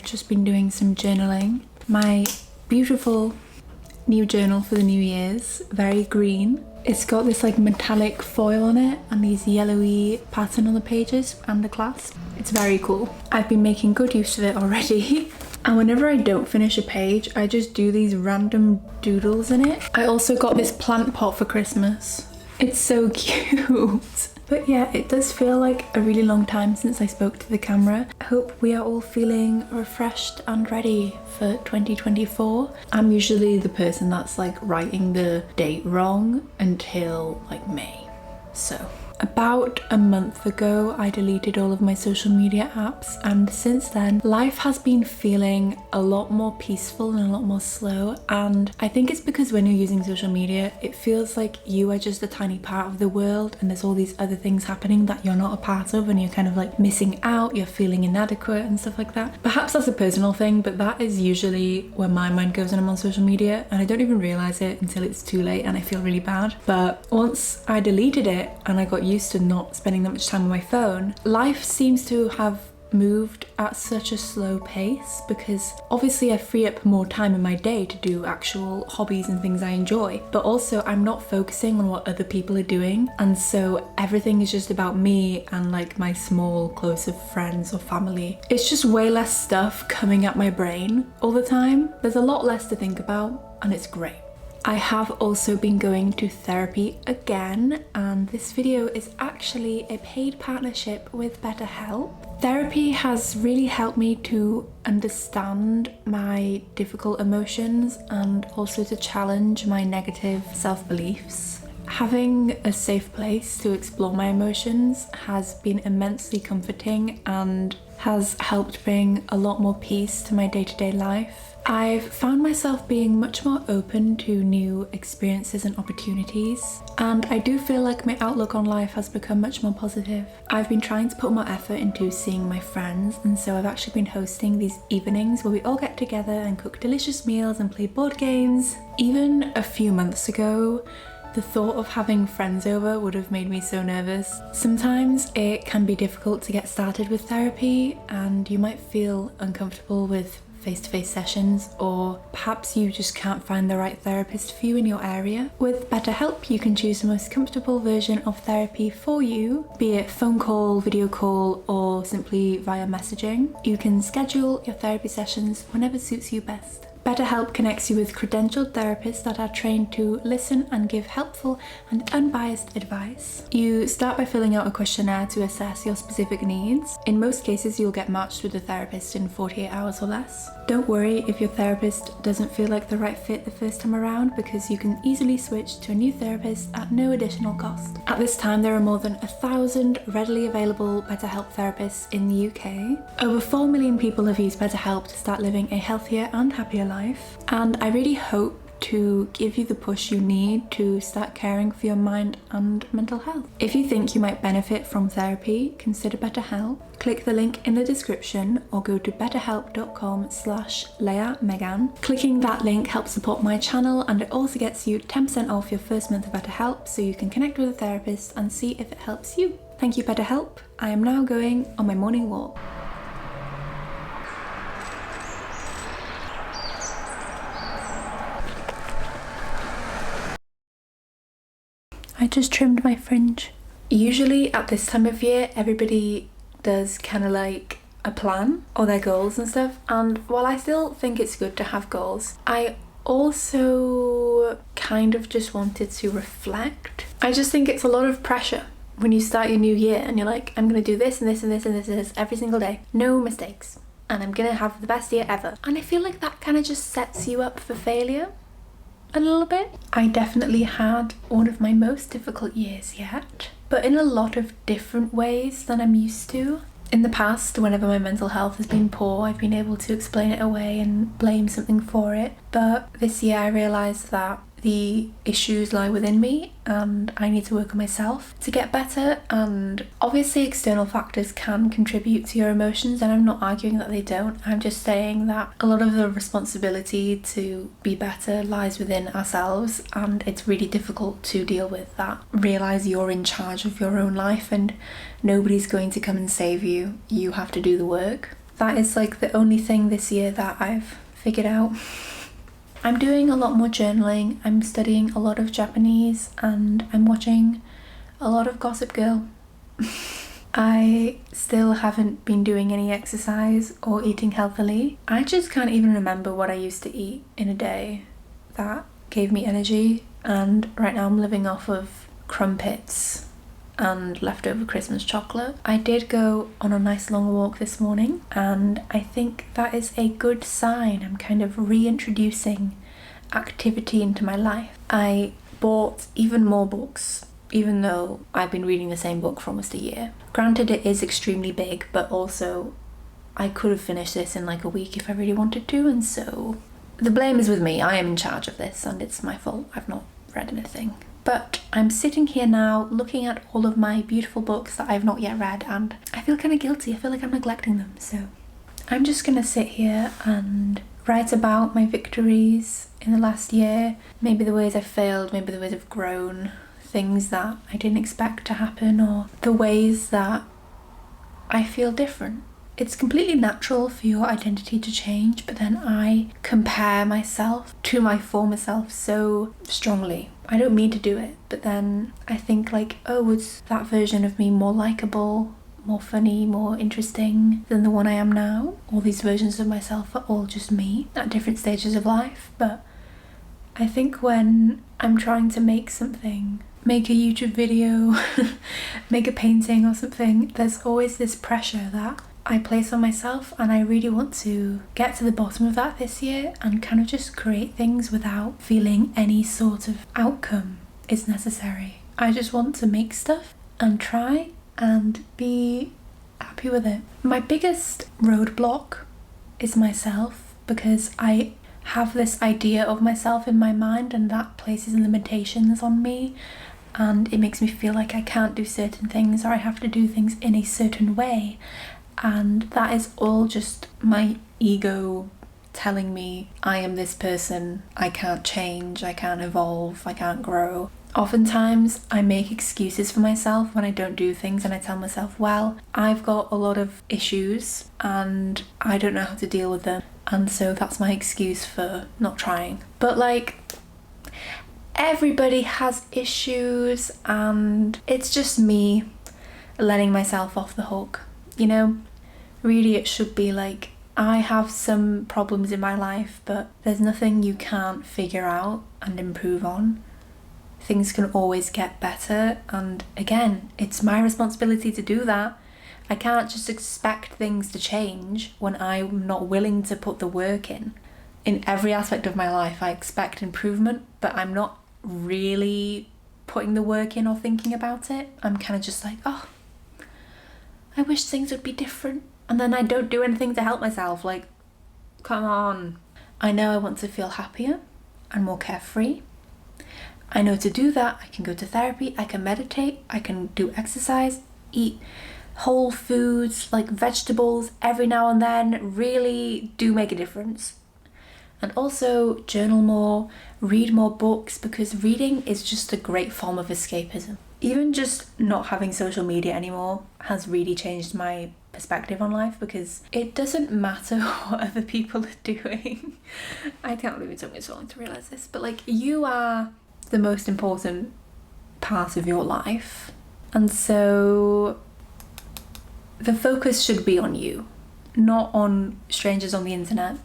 Just been doing some journaling. My beautiful new journal for the New Year's, very green. It's got this like metallic foil on it and these yellowy pattern on the pages and the clasp. It's very cool. I've been making good use of it already. And whenever I don't finish a page, I just do these random doodles in it. I also got this plant pot for Christmas. It's so cute. But yeah, it does feel like a really long time since I spoke to the camera. I hope we are all feeling refreshed and ready for 2024. I'm usually the person that's like writing the date wrong until like May. So about a month ago, I deleted all of my social media apps, and since then, life has been feeling a lot more peaceful and a lot more slow. And I think it's because when you're using social media, it feels like you are just a tiny part of the world and there's all these other things happening that you're not a part of, and you're kind of like missing out, you're feeling inadequate and stuff like that. Perhaps that's a personal thing, but that is usually where my mind goes when I'm on social media, and I don't even realize it until it's too late and I feel really bad. But once I deleted it and I got used to not spending that much time on my phone, life seems to have moved at such a slow pace, because obviously I free up more time in my day to do actual hobbies and things I enjoy, but also I'm not focusing on what other people are doing, and so everything is just about me and like my small close of friends or family. It's just way less stuff coming at my brain all the time. There's a lot less to think about and it's great. I have also been going to therapy again, and this video is actually a paid partnership with BetterHelp. Therapy has really helped me to understand my difficult emotions and also to challenge my negative self-beliefs. Having a safe place to explore my emotions has been immensely comforting and has helped bring a lot more peace to my day-to-day life. I've found myself being much more open to new experiences and opportunities, and I do feel like my outlook on life has become much more positive. I've been trying to put more effort into seeing my friends, and so I've actually been hosting these evenings where we all get together and cook delicious meals and play board games. Even a few months ago, the thought of having friends over would have made me so nervous. Sometimes it can be difficult to get started with therapy, and you might feel uncomfortable with face-to-face sessions, or perhaps you just can't find the right therapist for you in your area. With BetterHelp, you can choose the most comfortable version of therapy for you, be it phone call, video call, or simply via messaging. You can schedule your therapy sessions whenever suits you best. BetterHelp connects you with credentialed therapists that are trained to listen and give helpful and unbiased advice. You start by filling out a questionnaire to assess your specific needs. In most cases, you'll get matched with a therapist in 48 hours or less. Don't worry if your therapist doesn't feel like the right fit the first time around, because you can easily switch to a new therapist at no additional cost. At this time, there are more than 1,000 readily available BetterHelp therapists in the UK. Over 4 million people have used BetterHelp to start living a healthier and happier life, and I really hope to give you the push you need to start caring for your mind and mental health. If you think you might benefit from therapy, consider BetterHelp. Click the link in the description or go to betterhelp.com/leahmegan. Clicking that link helps support my channel, and it also gets you 10% off your first month of BetterHelp, so you can connect with a therapist and see if it helps you. Thank you, BetterHelp. I am now going on my morning walk. I just trimmed my fringe. Usually at this time of year, everybody does kind of like a plan or their goals and stuff. And while I still think it's good to have goals, I also kind of just wanted to reflect. I just think it's a lot of pressure when you start your new year and you're like, I'm gonna do this and this and this and this and this every single day. No mistakes. And I'm gonna have the best year ever. And I feel like that kind of just sets you up for failure. A little bit. I definitely had one of my most difficult years yet, but in a lot of different ways than I'm used to. In the past, whenever my mental health has been poor, I've been able to explain it away and blame something for it. But this year I realised that the issues lie within me and I need to work on myself to get better. And obviously external factors can contribute to your emotions, and I'm not arguing that they don't. I'm just saying that a lot of the responsibility to be better lies within ourselves, and it's really difficult to deal with that. Realise you're in charge of your own life and nobody's going to come and save you. You have to do the work. That is like the only thing this year that I've figured out. I'm doing a lot more journaling, I'm studying a lot of Japanese, and I'm watching a lot of Gossip Girl. I still haven't been doing any exercise or eating healthily. I just can't even remember what I used to eat in a day that gave me energy, and right now I'm living off of crumpets and leftover Christmas chocolate. I did go on a nice long walk this morning, and I think that is a good sign. I'm kind of reintroducing activity into my life. I bought even more books, even though I've been reading the same book for almost a year. Granted, it is extremely big, but also I could have finished this in like a week if I really wanted to, and so the blame is with me. I am in charge of this and it's my fault. I've not read anything. But I'm sitting here now looking at all of my beautiful books that I've not yet read, and I feel kind of guilty. I feel like I'm neglecting them. So I'm just gonna sit here and write about my victories in the last year. Maybe the ways I've failed, maybe the ways I've grown, things that I didn't expect to happen, or the ways that I feel different. It's completely natural for your identity to change, but then I compare myself to my former self so strongly. I don't mean to do it, but then I think like, oh, was that version of me more likable, more funny, more interesting than the one I am now? All these versions of myself are all just me at different stages of life. But I think when I'm trying to make something, make a YouTube video, make a painting or something, there's always this pressure that I place on myself, and I really want to get to the bottom of that this year and kind of just create things without feeling any sort of outcome is necessary. I just want to make stuff and try and be happy with it. My biggest roadblock is myself, because I have this idea of myself in my mind and that places limitations on me, and it makes me feel like I can't do certain things or I have to do things in a certain way. And that is all just my ego telling me I am this person, I can't change, I can't evolve, I can't grow. Oftentimes I make excuses for myself when I don't do things, and I tell myself, well, I've got a lot of issues and I don't know how to deal with them, and so that's my excuse for not trying. But like, everybody has issues, and it's just me letting myself off the hook, you know? Really, it should be like I have some problems in my life, but there's nothing you can't figure out and improve on. Things can always get better, and again, it's my responsibility to do that. I can't just expect things to change when I'm not willing to put the work in. In every aspect of my life, I expect improvement, but I'm not really putting the work in or thinking about it. I'm kind of just like, oh, I wish things would be different. And then I don't do anything to help myself. Like, come on. I know I want to feel happier and more carefree. I know to do that, I can go to therapy, I can meditate, I can do exercise, eat whole foods like vegetables every now and then really do make a difference. And also journal more, read more books, because reading is just a great form of escapism. Even just not having social media anymore has really changed my perspective on life, because it doesn't matter what other people are doing. I can't believe it took me so long to realise this, but like, you are the most important part of your life. And so the focus should be on you, not on strangers on the internet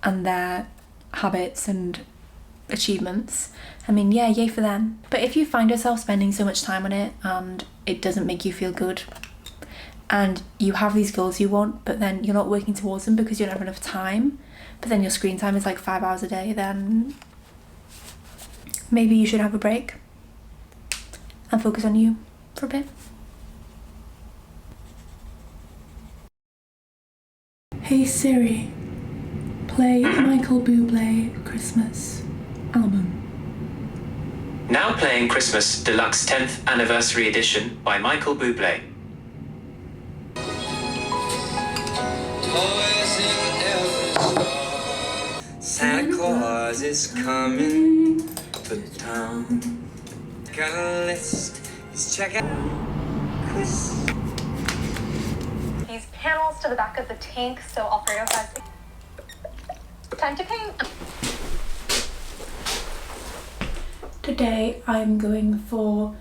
and their habits and achievements. I mean, yeah, yay for them. But if you find yourself spending so much time on it and it doesn't make you feel good, and you have these goals you want, but then you're not working towards them because you don't have enough time, but then your screen time is like 5 hours a day, then maybe you should have a break and focus on you for a bit. Hey Siri, play Michael Bublé Christmas album. Now playing Christmas Deluxe 10th Anniversary Edition by Michael Bublé. Santa Claus is coming to town. Got a list, he's checking Chris. These panels to the back of the tank, so Alfredo has time to paint. Today I'm going for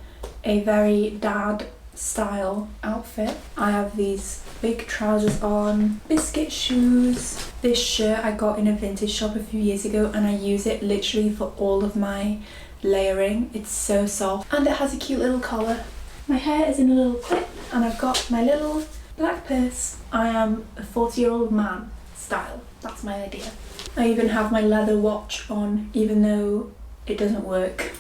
a very dad style outfit. I have these big trousers on, biscuit shoes. This shirt I got in a vintage shop a few years ago and I use it literally for all of my layering. It's so soft and it has a cute little collar. My hair is in a little clip and I've got my little black purse. I am a 40-year-old man style. That's my idea. I even have my leather watch on, even though it doesn't work.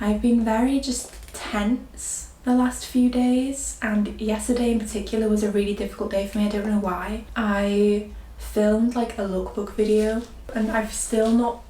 I've been very just tense the last few days, and yesterday in particular was a really difficult day for me. I don't know why. I filmed like a lookbook video and I've still not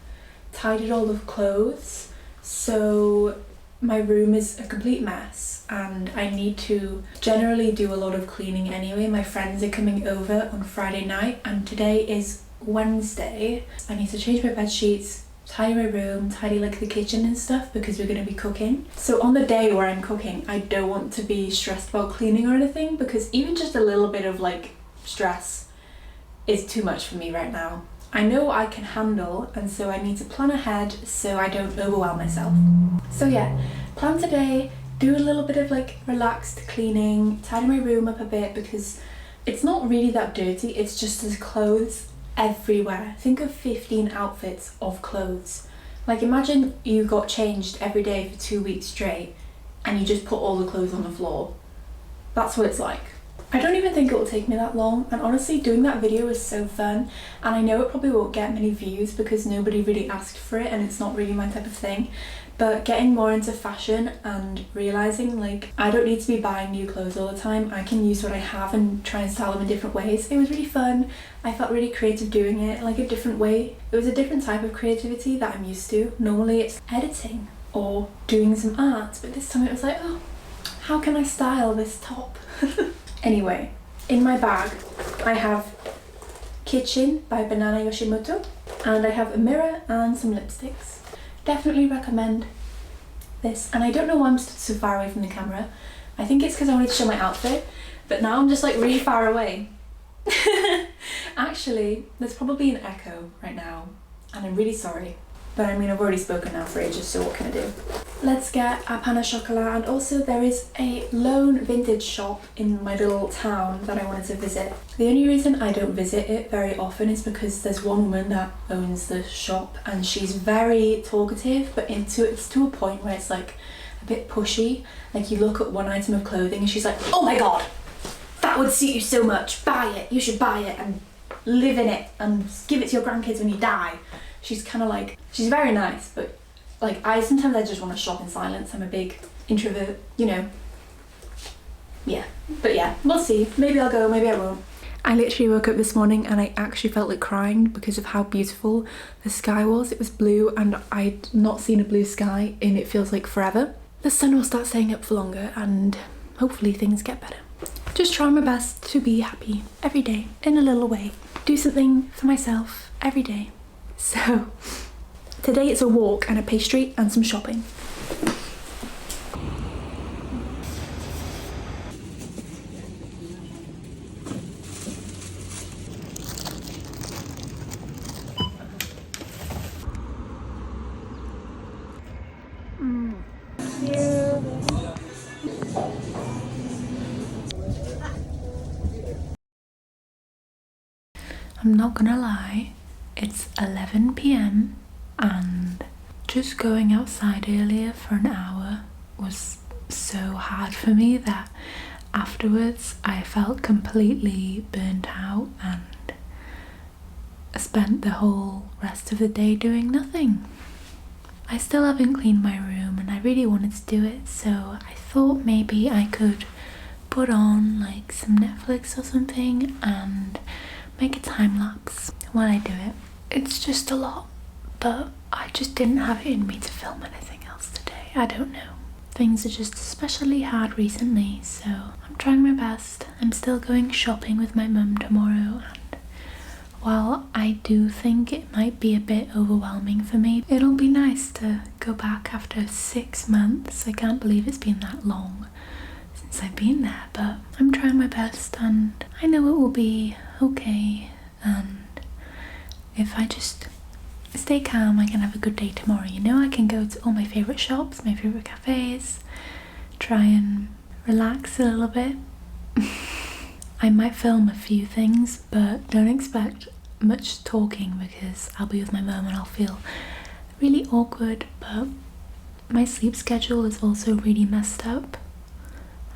tidied all the clothes, so my room is a complete mess and I need to generally do a lot of cleaning anyway. My friends are coming over on Friday night and today is Wednesday. I need to change my bed sheets, tidy my room, tidy like the kitchen and stuff because we're going to be cooking. So on the day where I'm cooking, I don't want to be stressed about cleaning or anything, because even just a little bit of like stress is too much for me right now. I know what I can handle, and so I need to plan ahead so I don't overwhelm myself. So yeah, plan today, do a little bit of like relaxed cleaning, tidy my room up a bit because it's not really that dirty, it's just there's clothes everywhere. Think of 15 outfits of clothes. Like imagine you got changed every day for 2 weeks straight and you just put all the clothes on the floor. That's what it's like. I don't even think it will take me that long, and honestly doing that video is so fun, and I know it probably won't get many views because nobody really asked for it and it's not really my type of thing, but getting more into fashion and realising like I don't need to be buying new clothes all the time. I can use what I have and try and style them in different ways. It was really fun. I felt really creative doing it, like a different way. It was a different type of creativity that I'm used to. Normally it's editing or doing some art, but this time it was like, oh, how can I style this top? Anyway, in my bag I have Kitchen by Banana Yoshimoto, and I have a mirror and some lipsticks. Definitely recommend this, and I don't know why I'm stood so far away from the camera. I think it's because I wanted to show my outfit, but now I'm just like really far away. Actually, there's probably an echo right now and I'm really sorry, but I mean I've already spoken now for ages, so what can I do? let's get a pan au chocolat, and also there is a lone vintage shop in my little town that I wanted to visit. The only reason I don't visit it very often is because there's one woman that owns the shop and she's very talkative, but it's to a point where it's like a bit pushy. Like you look at one item of clothing and she's like, oh my god, that would suit you so much, buy it, you should buy it and live in it and give it to your grandkids when you die. She's kind of like, she's very nice, but like sometimes I just want to shop in silence. I'm a big introvert, you know. Yeah, but yeah, we'll see. Maybe I'll go, maybe I won't. I literally woke up this morning and I actually felt like crying because of how beautiful the sky was. It was blue and I'd not seen a blue sky in it feels like forever. The sun will start staying up for longer and hopefully things get better. Just trying my best to be happy every day in a little way. Do something for myself every day. So today it's a walk and a pastry and some shopping. I'm not gonna lie, it's 11 p.m. and just going outside earlier for an hour was so hard for me that afterwards I felt completely burnt out and I spent the whole rest of the day doing nothing. I still haven't cleaned my room and I really wanted to do it, so I thought maybe I could put on like some Netflix or something and make a time lapse while I do it. It's just a lot, but I just didn't have it in me to film anything else today. I don't know. Things are just especially hard recently, so I'm trying my best. I'm still going shopping with my mum tomorrow, and while I do think it might be a bit overwhelming for me, it'll be nice to go back after 6 months. I can't believe it's been that long since I've been there, but I'm trying my best and I know it will be okay, and if I just stay calm I can have a good day tomorrow. You know, I can go to all my favourite shops, my favourite cafes, try and relax a little bit. I might film a few things, but don't expect much talking because I'll be with my mum and I'll feel really awkward, but my sleep schedule is also really messed up.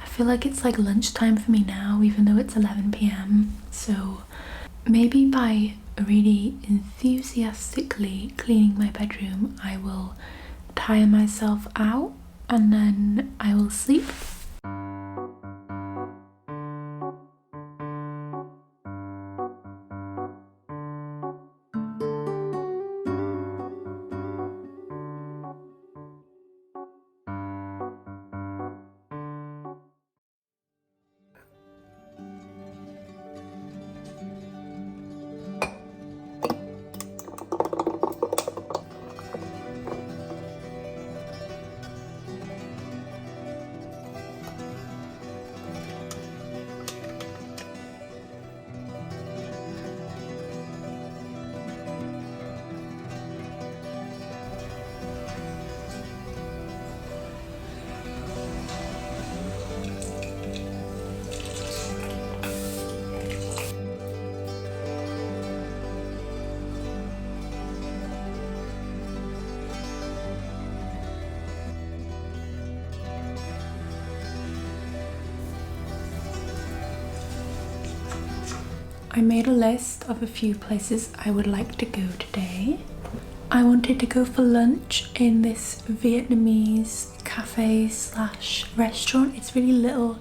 I feel like it's like lunchtime for me now, even though it's 11 p.m. So maybe by really enthusiastically cleaning my bedroom, I will tire myself out and then I will sleep. I made a list of a few places I would like to go today. I wanted to go for lunch in this Vietnamese cafe slash restaurant. It's really little.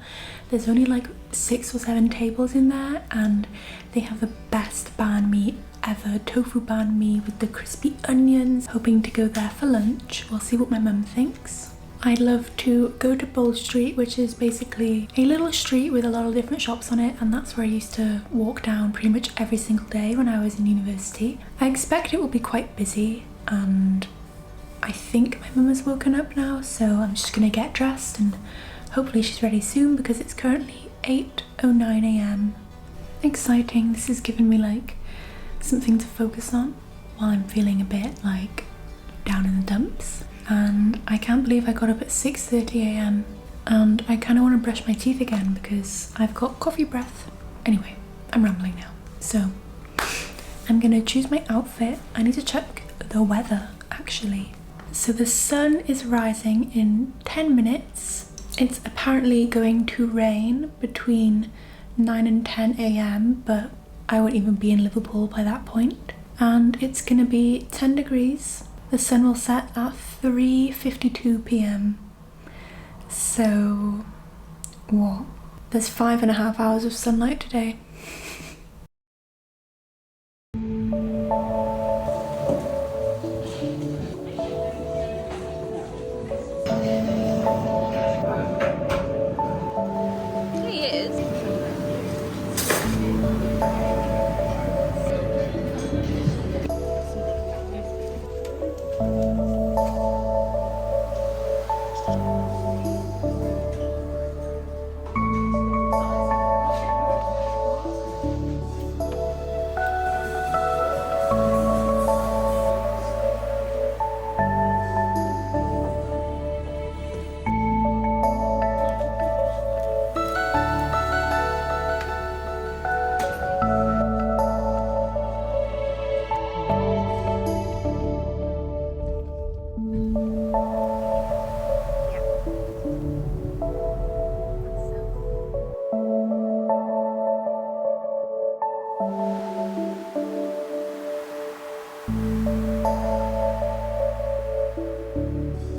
There's only like 6 or 7 tables in there and they have the best banh mi ever. Tofu banh mi with the crispy onions. Hoping to go there for lunch. We'll see what my mum thinks. I'd love to go to Bowl Street, which is basically a little street with a lot of different shops on it, and that's where I used to walk down pretty much every single day when I was in university. I expect it will be quite busy, and I think my mum has woken up now, so I'm just gonna get dressed and hopefully she's ready soon because it's currently 8:09 a.m. Exciting. This has given me like something to focus on while I'm feeling a bit like down in the dumps, and I can't believe I got up at 6:30 a.m. and I kind of want to brush my teeth again because I've got coffee breath. Anyway, I'm rambling now. So I'm gonna choose my outfit. I need to check the weather actually. So the sun is rising in 10 minutes. It's apparently going to rain between 9 and 10 a.m, but I won't even be in Liverpool by that point. And it's gonna be 10 degrees. The sun will set at 3:52 p.m. So what? There's 5.5 hours of sunlight today.